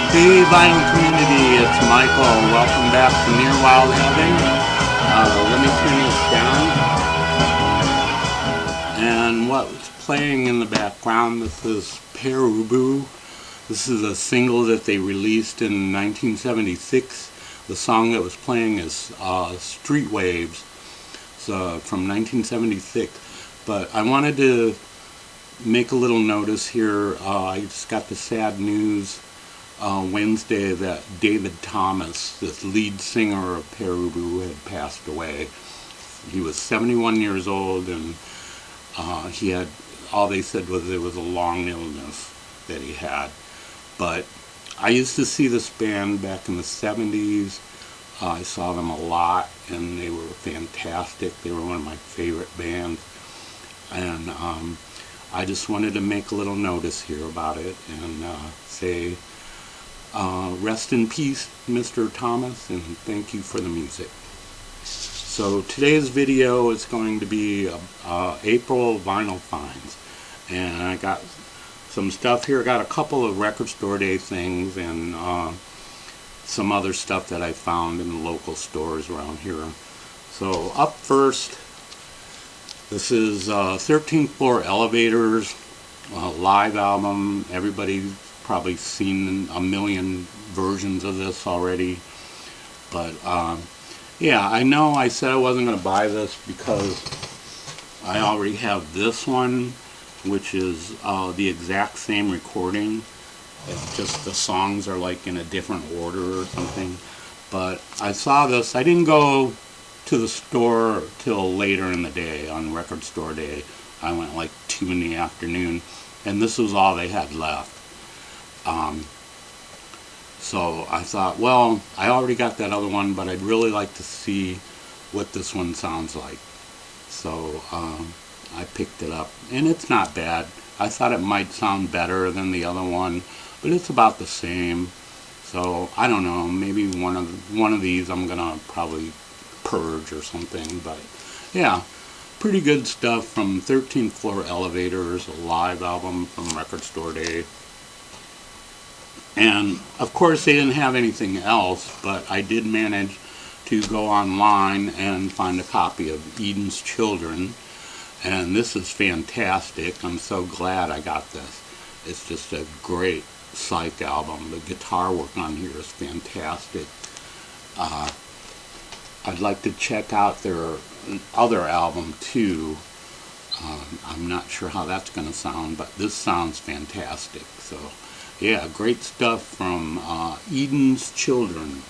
Hey vinyl community, it's Michael. Welcome back to Near Wild Having. Let me turn this down. And what's playing in the background, this is Pere Ubu. This is a single that they released in 1976. The song that was playing is Street Waves. It's from 1976. But I wanted to make a little notice here. I just got the sad news Wednesday that David Thomas, this lead singer of Pere Ubu, had passed away. He was 71 years old, and he had, all they said was it was a long illness that he had. But I used to see this band back in the 70s. I saw them a lot, and they were fantastic. They were one of my favorite bands. And I just wanted to make a little notice here about it and say rest in peace, Mr. Thomas, and thank you for the music. So today's video is going to be April vinyl finds, and I got some stuff here. I got a couple of record store day things and some other stuff that I found in the local stores around here. So up first, this is 13th Floor Elevators live album. Everybody's probably seen a million versions of this already, but yeah, I know I said I wasn't going to buy this because I already have this one, which is the exact same recording. It's just the songs are like in a different order or something. But I saw this. I didn't go to the store till later in the day on record store day. I went like 2 in the afternoon, and this was all they had left. So I thought, well, I already got that other one, but I'd really like to see what this one sounds like. So I picked it up, and it's not bad. I thought it might sound better than the other one, but it's about the same. So I don't know, maybe one of these I'm gonna probably purge or something. But yeah, pretty good stuff from 13th Floor Elevators, a live album from record store day. And of course they didn't have anything else, but I did manage to go online and find a copy of Eden's Children, and this is fantastic. I'm so glad I got this. It's just a great Psych album. The guitar work on here is fantastic. I'd like to check out their other album too. I'm not sure how that's going to sound, but this sounds fantastic. So yeah, great stuff from Eden's Children.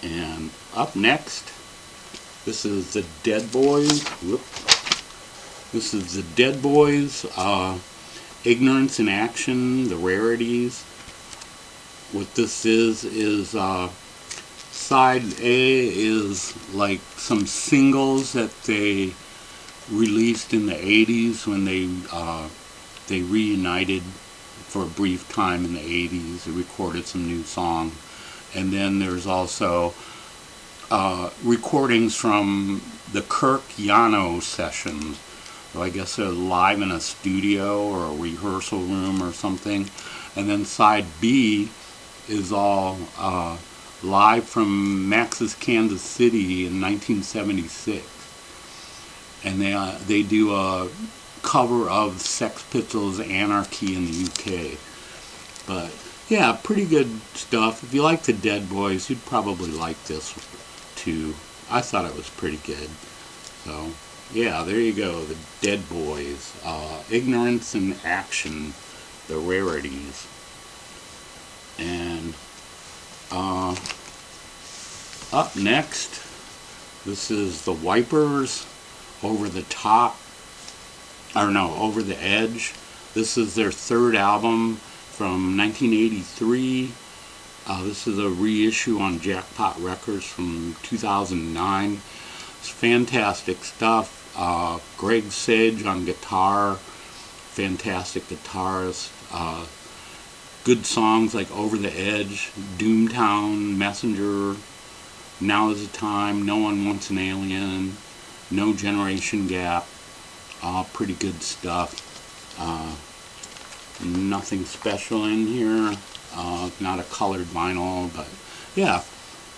And up next, this is the Dead Boys. This is the Dead Boys, Ignorance in Action, the Rarities. What this is side A is like some singles that they released in the 80s when they reunited for a brief time in the 80s. They recorded some new songs. And then there's also recordings from the Kirk Yano sessions. So I guess they're live in a studio or a rehearsal room or something. And then side B is all live from Max's Kansas City in 1976. And they do a cover of Sex Pistols' Anarchy in the UK. But yeah, pretty good stuff. If you like the Dead Boys, you'd probably like this too. I thought it was pretty good. So yeah, there you go, the Dead Boys, Ignorance in Action, the Rarities. And up next, this is the Wipers, Over the Top, or no, Over the Edge. This is their third album from 1983. This is a reissue on Jackpot Records from 2009. It's fantastic stuff. Greg Sage on guitar, fantastic guitarist. Good songs like Over the Edge, Doomtown, Messenger, Now is the Time, No One Wants an Alien, No Generation Gap. All pretty good stuff. Nothing special in here. Not a colored vinyl, but yeah,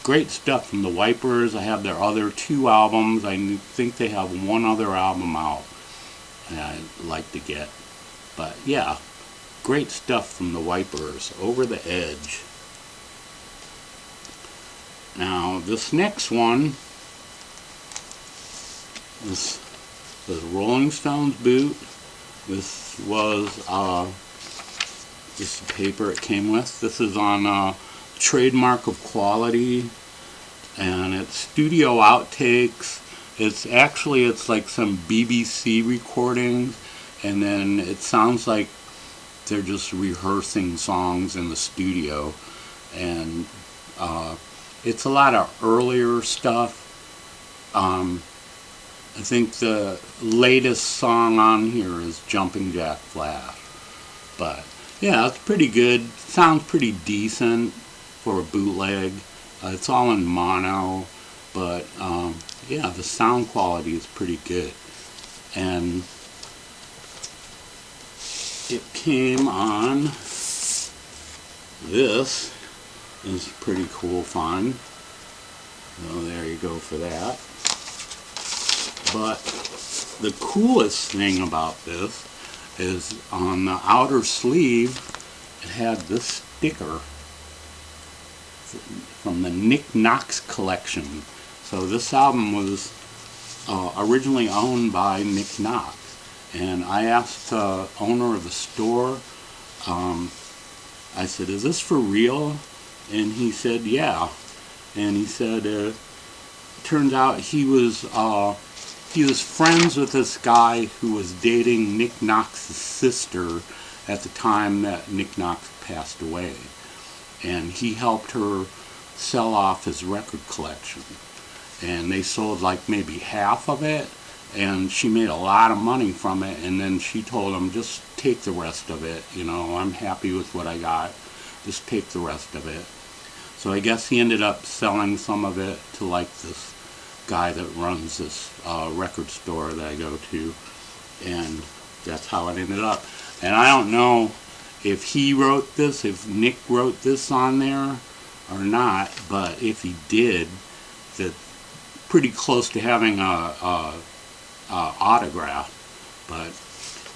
great stuff from the Wipers. I have their other 2 albums. I think they have 1 other album out that I'd like to get. But yeah, great stuff from the Wipers. Over the Edge. Now, this next one is the Rolling Stones boot. This was this paper it came with. This is on Trademark of Quality, and it's studio outtakes. It's like some BBC recordings, and then it sounds like they're just rehearsing songs in the studio, and it's a lot of earlier stuff. I think the latest song on here is Jumping Jack Flash. But yeah, it's pretty good. Sounds pretty decent for a bootleg. It's all in mono, but yeah, the sound quality is pretty good. And it came on this. Is pretty cool find. So there you go for that. But the coolest thing about this is on the outer sleeve it had this sticker from the Nick Knox collection. So this album was originally owned by Nick Knox, and I asked the owner of the store, I said, "Is this for real?" And he said, "Yeah." And he said, turns out he was friends with this guy who was dating Nick Knox's sister at the time that Nick Knox passed away, and he helped her sell off his record collection, and they sold like maybe half of it, and she made a lot of money from it, and then she told him, "Just take the rest of it, you know, I'm happy with what I got, just take the rest of it." So I guess he ended up selling some of it to like this guy that runs this record store that I go to, and that's how it ended up. And I don't know if he wrote this, if Nick wrote this on there or not, but if he did, that's pretty close to having a autograph. But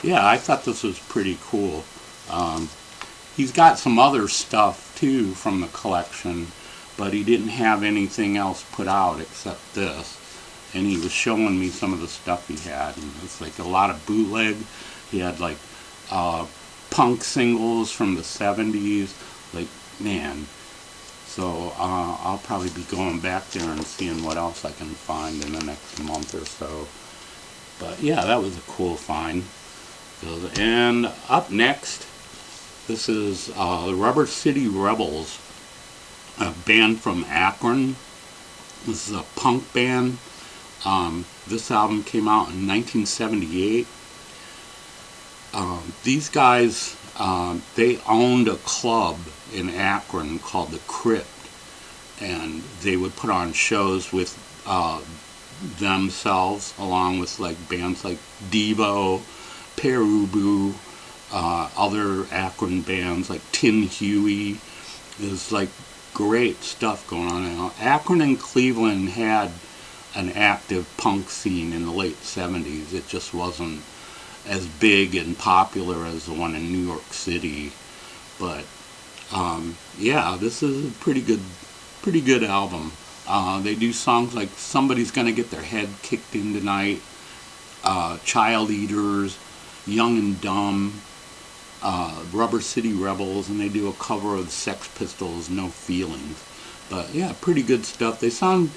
yeah, I thought this was pretty cool. He's got some other stuff too from the collection, but he didn't have anything else put out except this. And he was showing me some of the stuff he had, and it's like a lot of bootleg. He had like punk singles from the 70s, like, man. So I'll probably be going back there and seeing what else I can find in the next month or so. But yeah, that was a cool find. And up next, this is the Rubber City Rebels, a band from Akron. This is a punk band. This album came out in 1978. These guys, they owned a club in Akron called the Crypt, and they would put on shows with themselves, along with like bands like Devo, Pere Ubu, other Akron bands like Tin Huey. There's like great stuff going on now. Akron and Cleveland had an active punk scene in the late 70s. It just wasn't as big and popular as the one in New York City. But yeah, this is a pretty good album. They do songs like Somebody's Gonna Get Their Head Kicked In Tonight, Child Eaters, Young and Dumb, Rubber City Rebels, and they do a cover of the Sex Pistols' No Feelings. But yeah, pretty good stuff. They sound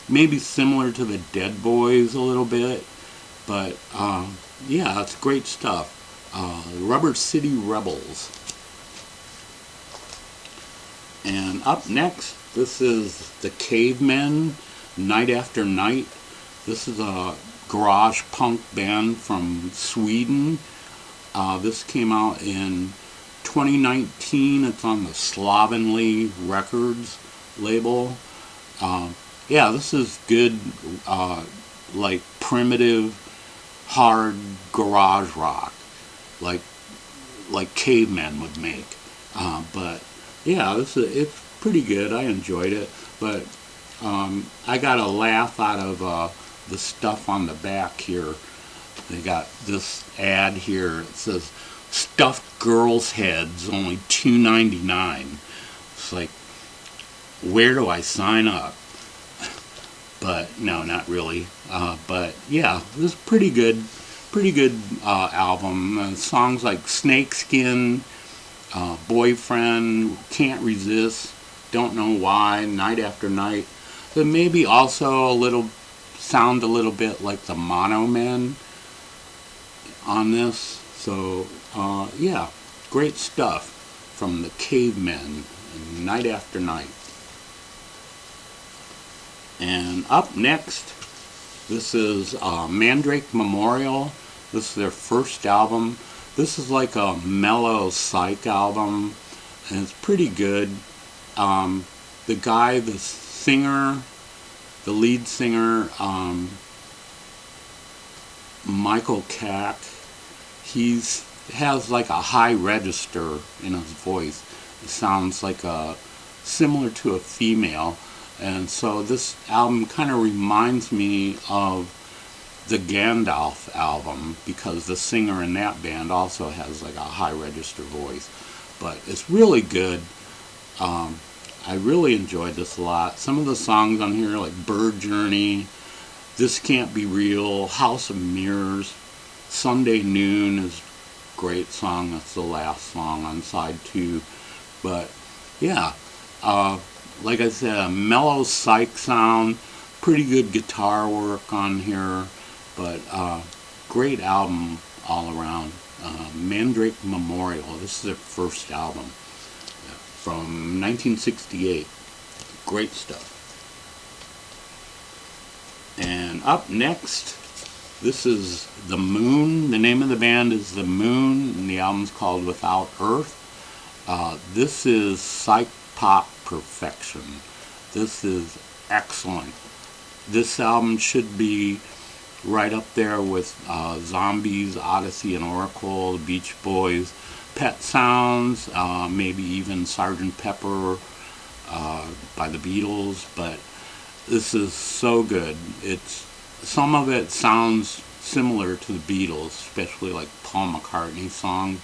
maybe similar to the Dead Boys a little bit, but yeah, it's great stuff. Rubber City Rebels. And up next, this is the Cavemen, Night After Night. This is a garage punk band from Sweden. This came out in 2019. It's on the Slovenly Records label. Yeah, this is good, like primitive, hard garage rock. Like, like Cavemen would make. But yeah, it's pretty good. I enjoyed it, but I got a laugh out of the stuff on the back here. They got this ad here. It says stuffed girls' heads, only $2.99. It's like, where do I sign up? But no, not really. But yeah, it was pretty good album. Songs like Snakeskin, Boyfriend, Can't Resist, Don't Know Why, Night After Night. But maybe also sound a little bit like the Mono Men on this. So yeah, great stuff from the Cavemen, Night After Night. And up next, this is Mandre Memorial. This is their first album. This is like a mellow Psych album, and it's pretty good. The guy, the singer, the lead singer, Michael Cack, has like a high register in his voice. It sounds like similar to a female. And so this album kind of reminds me of the Gandalf album, because the singer in that band also has like a high register voice. But it's really good. I really enjoyed this a lot. Some of the songs on here, like Bird Journey, This Can't Be Real, House of Mirrors, Sunday Noon is a great song. That's the last song on side 2. But yeah, like I said, a mellow Psych sound, pretty good guitar work on here, but great album all around. Mandre Memorial, this is their first album from 1968. Great stuff. And up next, this is The Moon. The name of the band is The Moon, and the album's called Without Earth. This is Psych Pop perfection. This is excellent. This album should be right up there with Zombies, Odyssey and Oracle, the Beach Boys, Pet Sounds, maybe even Sgt. Pepper by the Beatles. But this is so good. Some of it sounds similar to the Beatles, especially like Paul McCartney songs.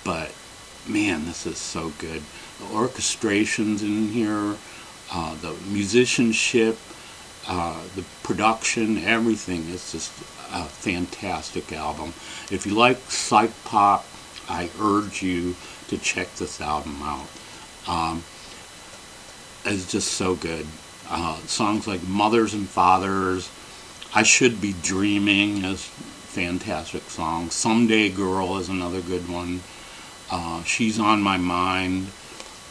But man, this is so good. The orchestrations in here, the musicianship, the production, everything. It's just a fantastic album. If you like Psych Pop, I urge you to check this album out. It's just so good. Songs like Mothers and Fathers, I Should Be Dreaming is a fantastic song. Someday Girl is another good one. She's on My Mind.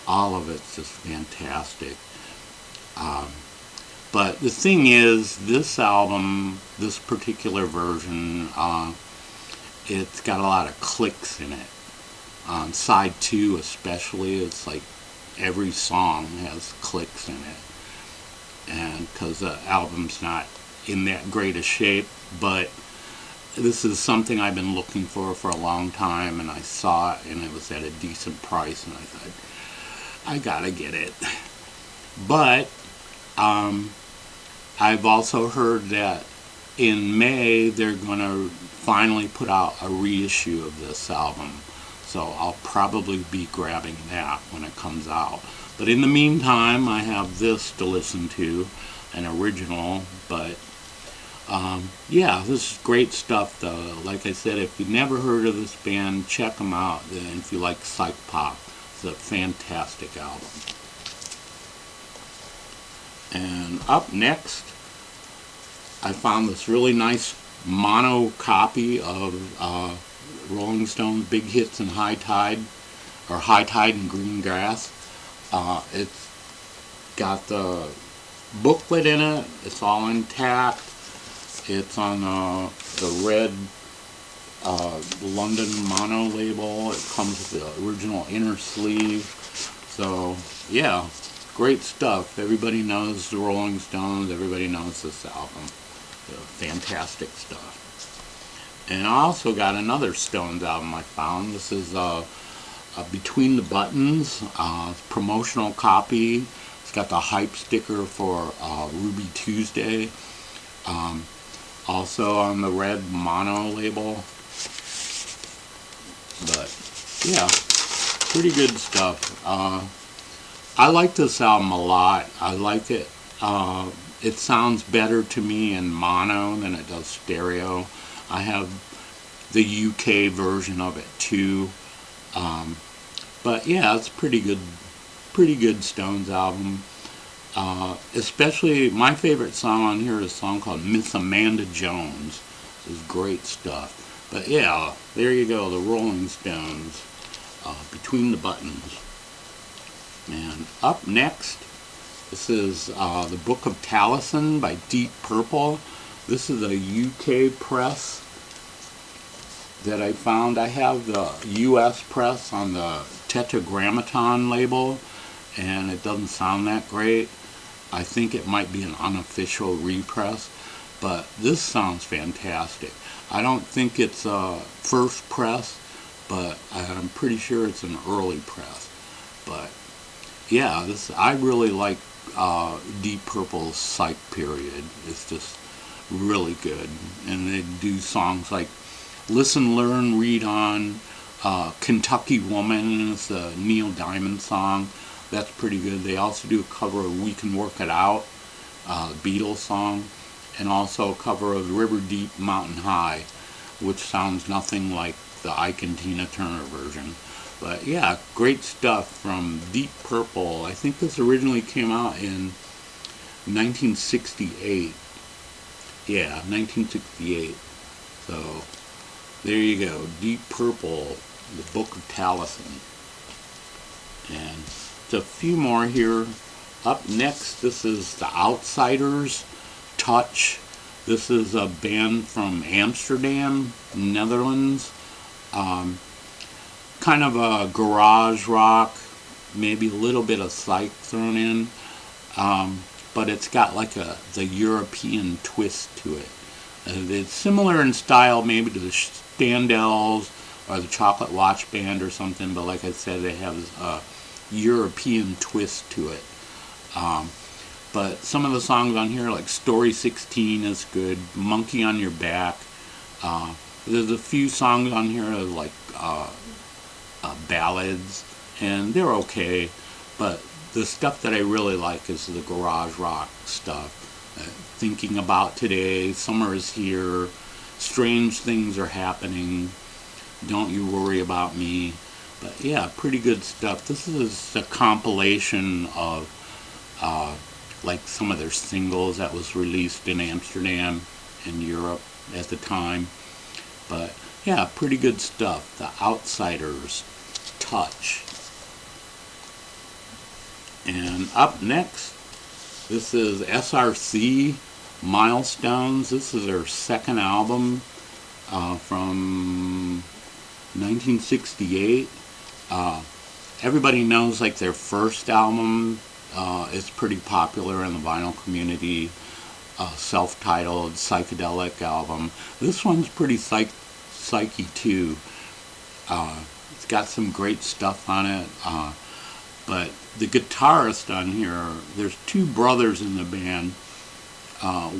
All of it's just fantastic. But the thing is, this album, this particular version, it's got a lot of clicks in it. On side 2 especially, it's like every song has clicks in it. And because the album's not in that great a shape, but this is something I've been looking for a long time, and I saw it, and it was at a decent price, and I thought, I gotta get it. But I've also heard that in May they're gonna finally put out a reissue of this album, so I'll probably be grabbing that when it comes out. But in the meantime, I have this to listen to, an original. But yeah, this is great stuff though. Like I said, if you've never heard of this band, check them out. And if you like Psych Pop, it's a fantastic album. And up next, I found this really nice mono copy of Rolling Stones' Big Hits and High Tide, or High Tide and Green Grass. It's got the booklet in it. It's all intact. It's on the red London mono label. It comes with the original inner sleeve. So yeah, great stuff. Everybody knows the Rolling Stones. Everybody knows this album. Fantastic stuff. And I also got another Stones album I found. This is Between the Buttons, promotional copy. It's got the hype sticker for Ruby Tuesday. Also on the red mono label. But yeah, pretty good stuff. I like this album a lot. I like it. It sounds better to me in mono than it does stereo. I have the UK version of it too. But yeah, it's pretty good Stones album. Especially my favorite song on here is a song called Miss Amanda Jones. It's great stuff. But yeah, there you go, the Rolling Stones, Between the Buttons. And up next, this is the Book of Taliesin by Deep Purple. This is a UK press that I found. I have the US press on the Tetragrammaton label, and it doesn't sound that great. I think it might be an unofficial repress, but this sounds fantastic. I don't think it's a first press, but I'm pretty sure it's an early press. But yeah, I really like Deep Purple's Psych period. It's just really good, and they do songs like Listen, Learn, Read On, Kentucky Woman is the Neil Diamond song. That's pretty good. They also do a cover of We Can Work It Out, Beatles song, and also a cover of River Deep, Mountain High, which sounds nothing like the Ike and Tina Turner version. But yeah, great stuff from Deep Purple. I think this originally came out in 1968. Yeah, 1968. So there you go, Deep Purple, the Book of Taliesin. And a few more here. Up next, this is The Outsiders, Touch. This is a band from Amsterdam, Netherlands. Kind of a garage rock, maybe a little bit of Psych thrown in, but it's got like the European twist to it. It's similar in style maybe to the Standells or the Chocolate Watch Band or something, but like I said, they have a European twist to it. But some of the songs on here, like Story 16 is good, Monkey on Your Back. There's a few songs on here that are like ballads, and they're okay, but the stuff that I really like is the garage rock stuff. Thinking About Today, Summer is Here, Strange Things Are Happening, Don't You Worry About Me. But yeah, pretty good stuff. This is a compilation of like some of their singles that was released in Amsterdam and Europe at the time. But yeah, pretty good stuff. The Outsiders, Touch. And up next, this is SRC, Milestones. This is their second album from 1968. Everybody knows like their first album is pretty popular in the vinyl community, self-titled psychedelic album. This one's pretty psychy too. It's got some great stuff on it, but the guitarist on here, there's two brothers in the band.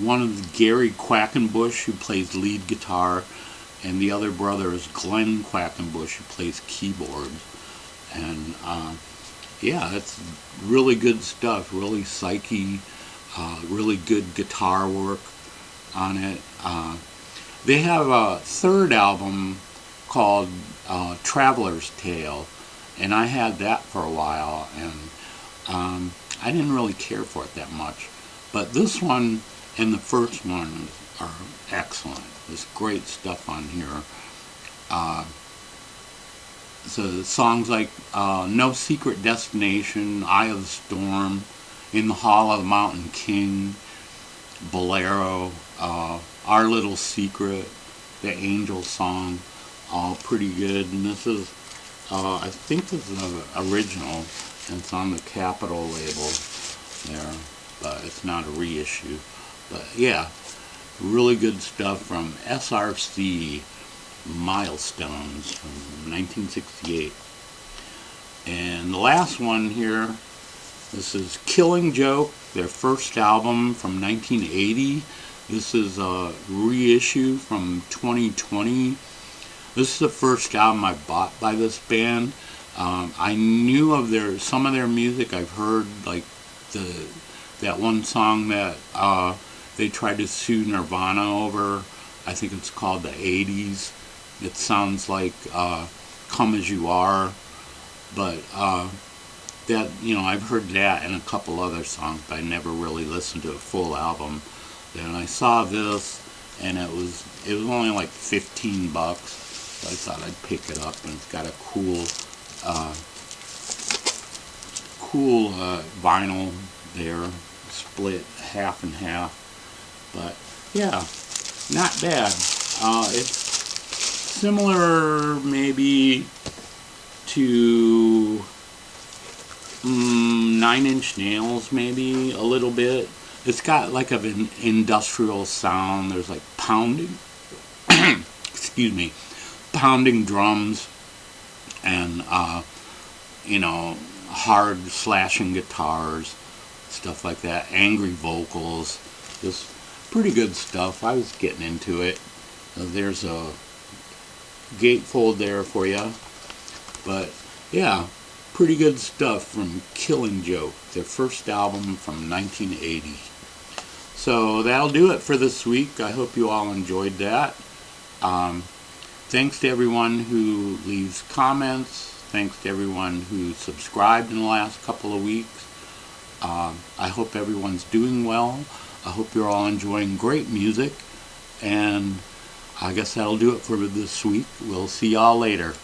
One is Gary Quackenbush, who plays lead guitar, and the other brother is Glenn Quackenbush, who plays keyboards. And yeah, it's really good stuff, really psychy, really good guitar work on it. They have a third album called Traveler's Tale, and I had that for a while, and I didn't really care for it that much. But this one and the first one are excellent. There's great stuff on here. So songs like No Secret Destination, Eye of the Storm, In the Hall of the Mountain King, Bolero, Our Little Secret, The Angel Song, all pretty good. And this is, I think this is an original, and it's on the Capitol label there, but it's not a reissue. But yeah, really good stuff from SRC. Milestones from 1968. And the last one here, this is Killing Joke, their first album from 1980. This is a reissue from 2020. This is the first album I bought by this band. I knew of some of their music. I've heard like that one song that they tried to sue Nirvana over. I think it's called The 80s. It sounds like Come As You Are, but that, you know, I've heard that and a couple other songs, but I never really listened to a full album. Then I saw this, and it was only like 15 bucks, so I thought I'd pick it up, and it's got a cool vinyl there, split half and half. But yeah, not bad. It's similar maybe to 9 Inch Nails, maybe a little bit. It's got like an industrial sound. There's like pounding, excuse me, pounding drums and you know, hard slashing guitars, stuff like that. Angry vocals, just pretty good stuff. I was getting into it. There's a gatefold there for you, but yeah, pretty good stuff from Killing Joke, their first album from 1980. So that'll do it for this week. I hope you all enjoyed that. Thanks to everyone who leaves comments. Thanks to everyone who subscribed in the last couple of weeks. I hope everyone's doing well. I hope you're all enjoying great music. And I guess that'll do it for this week. We'll see y'all later.